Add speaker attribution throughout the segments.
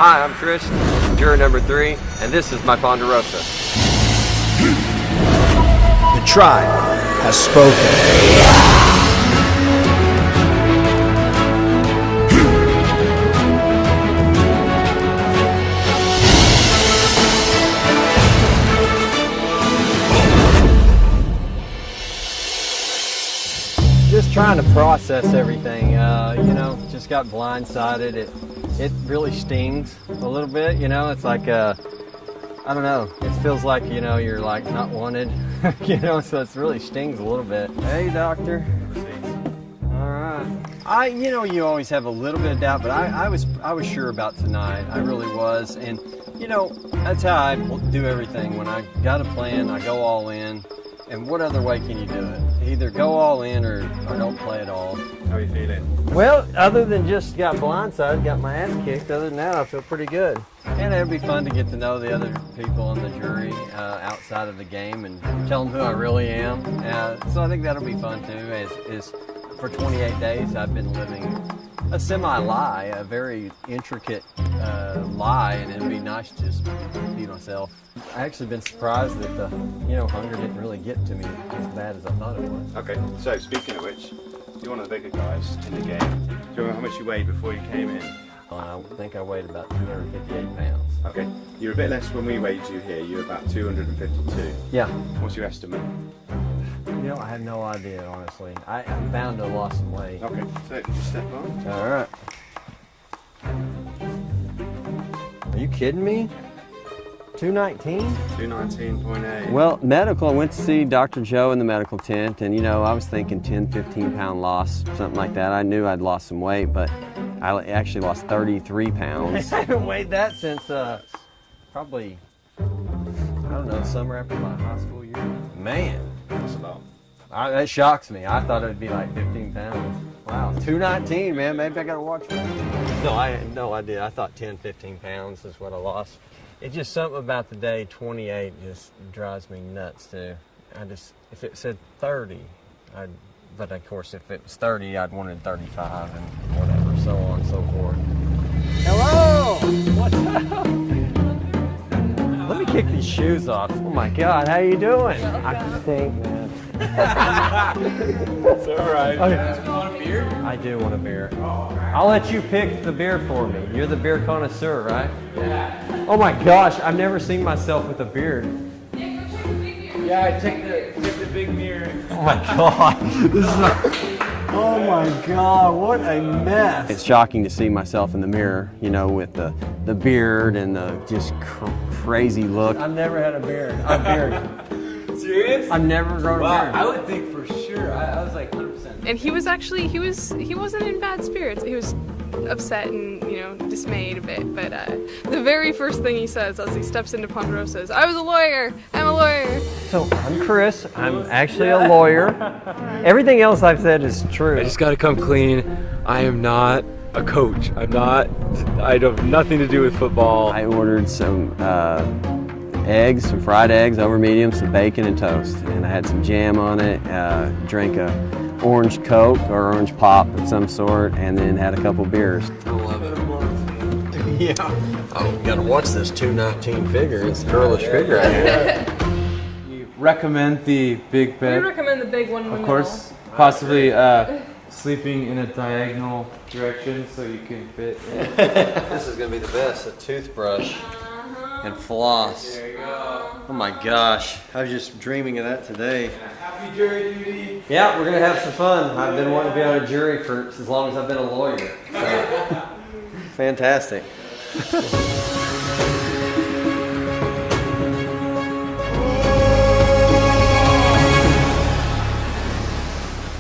Speaker 1: Hi, I'm Chris, juror number 3, and this is my Ponderosa.
Speaker 2: The tribe has spoken.
Speaker 3: Just trying to process everything, just got blindsided. It really stings a little bit, it's like, I don't know, it feels like, you're like not wanted, so it really stings a little bit. Hey, doctor. All right. You always have a little bit of doubt, but I was sure about tonight. I really was. And, that's how I do everything. When I got a plan, I go all in. And what other way can you do it? Either go all in or don't play at all.
Speaker 4: How are you feeling?
Speaker 3: Well, other than just got blindsided, got my ass kicked, other than that, I feel pretty good. And it'd be fun to get to know the other people on the jury outside of the game and tell them who I really am. So I think that'll be fun too, is for 28 days I've been living a semi-lie, a very intricate lie, and it'd be nice to just be myself. I actually been surprised that the hunger didn't really get to me as bad as I thought it was.
Speaker 4: Okay, so speaking of which, you're one of the bigger guys in the game. Do you remember how much you weighed before you came in?
Speaker 3: I think I weighed about 258 pounds.
Speaker 4: Okay, you're a bit less when we weighed you here. You're about 252.
Speaker 3: Yeah.
Speaker 4: What's your estimate?
Speaker 3: I have no idea, honestly. I'm bound to have lost some weight.
Speaker 4: Okay, so just step on.
Speaker 3: All right. Are you kidding me? 219?
Speaker 4: 219.8.
Speaker 1: Well, medical, I went to see Dr. Joe in the medical tent, and I was thinking 10, 15 pound loss, something like that. I knew I'd lost some weight, but I actually lost 33 pounds.
Speaker 3: I haven't weighed that since probably, I don't know, summer after my high school year. Man.
Speaker 4: That's a lot.
Speaker 3: That shocks me. I thought it would be like 15 pounds. Wow, 219, man. Maybe I got to watch that. No, I had no idea. I thought 10, 15 pounds is what I lost. It's just something about the day 28 just drives me nuts too. If it said 30, but of course if it was 30, I'd wanted 35 and whatever, so on and so forth. Hello! What's up? Let me kick these shoes off. Oh my God, how you doing? I think, man.
Speaker 4: It's all right.
Speaker 3: Okay. You want a beer? I do want a beer. I'll let you pick the beer for me. You're the beer connoisseur, right? Yeah. Oh my gosh, I've never seen myself with a beard.
Speaker 5: Yeah, I took the big mirror.
Speaker 3: Oh my God. Oh my God, what a mess.
Speaker 1: It's shocking to see myself in the mirror, with the beard and the just crazy look.
Speaker 3: I've never had a beard. I'm bearded.
Speaker 5: Serious?
Speaker 3: I've never grown a beard.
Speaker 5: I would think for sure. I was like 100%.
Speaker 6: And he wasn't in bad spirits. He was upset and, dismayed a bit. But the very first thing he says as he steps into Ponderosa is, I was a lawyer. I'm a lawyer.
Speaker 3: So I'm Chris. I'm actually a lawyer. Everything else I've said is true.
Speaker 7: I just gotta come clean. I am not a coach. I have nothing to do with football.
Speaker 1: I ordered some eggs, some fried eggs over medium, some bacon and toast, and I had some jam on it, drank a orange Coke or orange pop of some sort, and then had a couple beers.
Speaker 3: I love it. Yeah. Oh, you gotta watch this 219 figure. It's a girlish figure right here.
Speaker 5: You recommend the big
Speaker 6: We
Speaker 5: bed,
Speaker 6: recommend the big one in the
Speaker 5: of course. Possibly sleeping in a diagonal direction so you can fit in.
Speaker 3: This is gonna be the best. A toothbrush and floss.
Speaker 5: There you go.
Speaker 3: Oh my gosh, I was just dreaming of that today.
Speaker 5: Happy jury duty.
Speaker 3: Yeah, we're gonna have some fun. I've been wanting to be on a jury for as long as I've been a lawyer. So. Fantastic.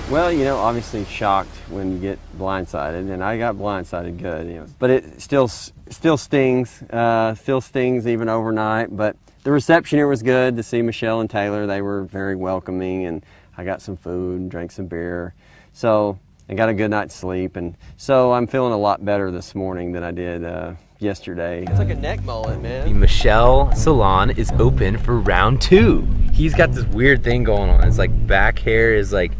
Speaker 1: Well, obviously shocked when you get blindsided, and I got blindsided good, but it still stings, even overnight, but the reception here was good to see Michelle and Taylor. They were very welcoming, and I got some food and drank some beer. So and got a good night's sleep. And so I'm feeling a lot better this morning than I did yesterday. It's like a neck mullet, man.
Speaker 8: The Michelle salon is open for round 2. He's got this weird thing going on. It's like back hair is like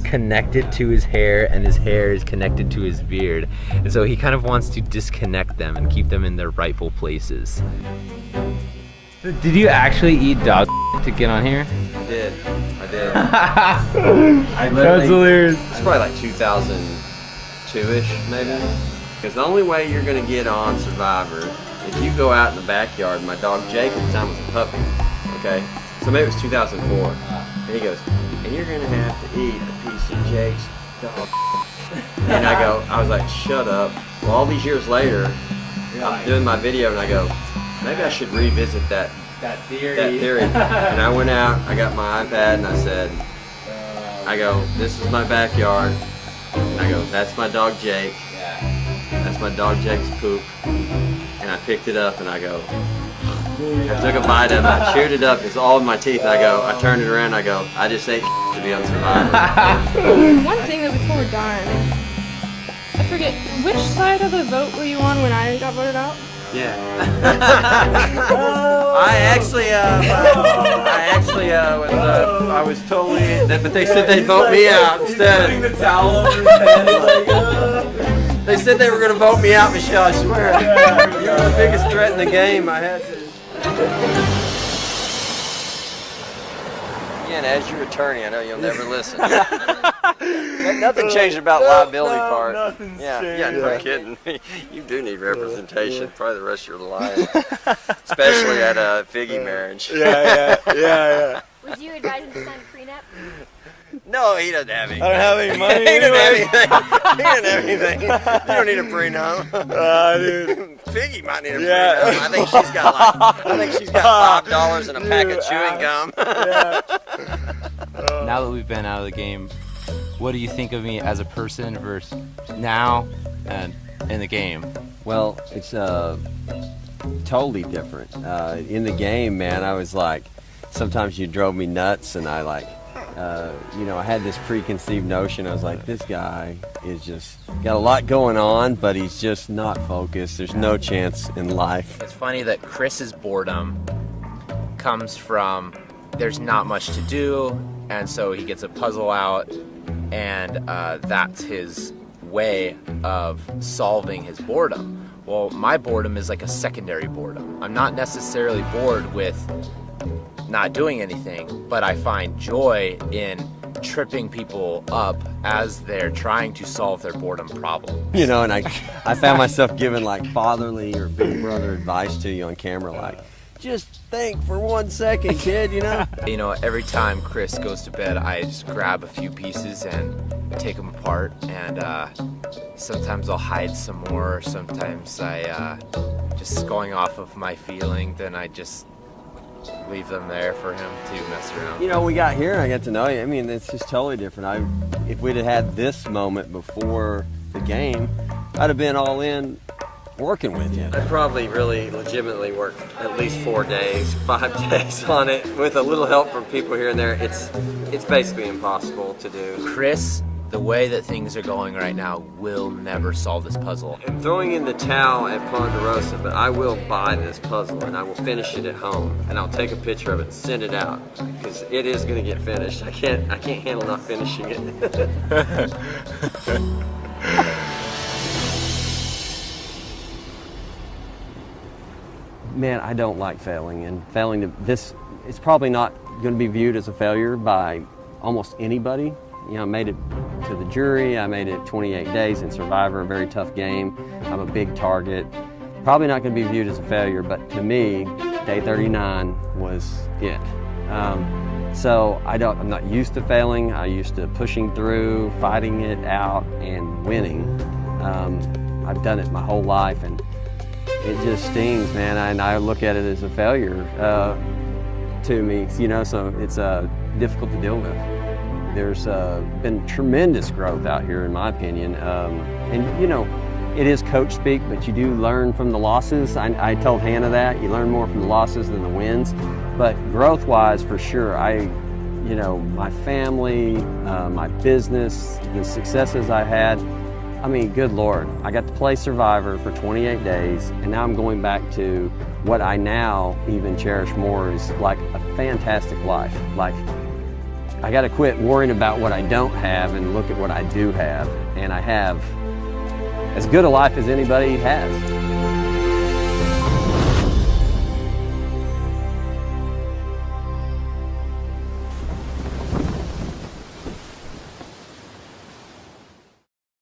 Speaker 8: connected to his hair and his hair is connected to his beard. And so he kind of wants to disconnect them and keep them in their rightful places. Did you actually eat dog to get on here?
Speaker 1: I did.
Speaker 5: That's hilarious.
Speaker 1: It's probably like 2002-ish, maybe. Because the only way you're gonna get on Survivor, if you go out in the backyard, my dog Jake at the time was a puppy, okay? So maybe it was 2004. And he goes, and you're gonna have to eat a piece of Jake's dog. And I was like, shut up. Well, all these years later, I'm doing my video and I go, maybe I should revisit that theory. And I went out, I got my iPad and I said, I go, this is my backyard. And I go, that's my dog Jake. That's my dog Jake's poop. And I picked it up and I go, I took a bite of it, I chewed it up, it's all in my teeth. I go, I turned it around and I go, I just ate to be on Survivor.
Speaker 6: One thing that before we're done, I forget, which side of the vote were you on when I got voted out?
Speaker 1: Yeah. I was totally, but they said they'd vote me out instead. Putting the towel over his head. They said they were going to vote me out, Michelle, I swear. You were the biggest threat in the game. I had to. Again, as your attorney, I know you'll never listen. Nothing changed about liability part.
Speaker 5: Nothing's changed.
Speaker 1: Yeah, no kidding. You do need representation, probably the rest of your life. Especially at a figgy marriage.
Speaker 5: Yeah.
Speaker 9: Would you advise him to sign a prenup?
Speaker 1: No, he doesn't have anything.
Speaker 5: I don't have any money.
Speaker 1: He doesn't have anything. You don't need a prenup.
Speaker 5: Dude.
Speaker 1: Figgy might need a prenup. I think she's got $5 and a pack of chewing gum.
Speaker 8: Now that we've been out of the game, what do you think of me as a person versus now and in the game?
Speaker 1: Well, it's totally different. In the game, man, I was like, sometimes you drove me nuts, and I like, I had this preconceived notion. I was like, this guy is just got a lot going on, but he's just not focused. There's no chance in life.
Speaker 8: It's funny that Chris's boredom comes from there's not much to do, and so he gets a puzzle out, and that's his way of solving his boredom. Well, my boredom is like a secondary boredom. I'm not necessarily bored with not doing anything, but I find joy in tripping people up as they're trying to solve their boredom problem.
Speaker 1: And I found myself giving like fatherly or big brother advice to you on camera, like, just think for 1 second, kid,
Speaker 8: Every time Chris goes to bed, I just grab a few pieces and take them apart, and sometimes I'll hide some more, sometimes I just going off of my feeling, then I just leave them there for him to mess around.
Speaker 1: We got here and I got to know you. I mean, it's just totally different. If we'd have had this moment before the game, I'd have been all in working with you. I'd probably really legitimately work at least 4 days, 5 days on it with a little help from people here and there. It's basically impossible to do.
Speaker 8: Chris, the way that things are going right now, will never solve this puzzle.
Speaker 1: I'm throwing in the towel at Ponderosa, but I will buy this puzzle and I will finish it at home, and I'll take a picture of it and send it out, because it is going to get finished. I can't handle not finishing it. Man, I don't like failing, and failing to this, it's probably not going to be viewed as a failure by almost anybody. I made it to the jury, I made it 28 days in Survivor, a very tough game. I'm a big target. Probably not going to be viewed as a failure, but to me, day 39 was it. So I'm not used to failing. I'm used to pushing through, fighting it out, and winning. I've done it my whole life, and it just stings, man. And I look at it as a failure to me, so it's difficult to deal with. There's been tremendous growth out here, in my opinion. And it is coach speak, but you do learn from the losses. I told Hannah that. You learn more from the losses than the wins. But growth-wise, for sure, I you know, my family, my business, the successes I had. I mean, good Lord, I got to play Survivor for 28 days, and now I'm going back to what I now even cherish more is like a fantastic life. Like, I got to quit worrying about what I don't have and look at what I do have. And I have as good a life as anybody has.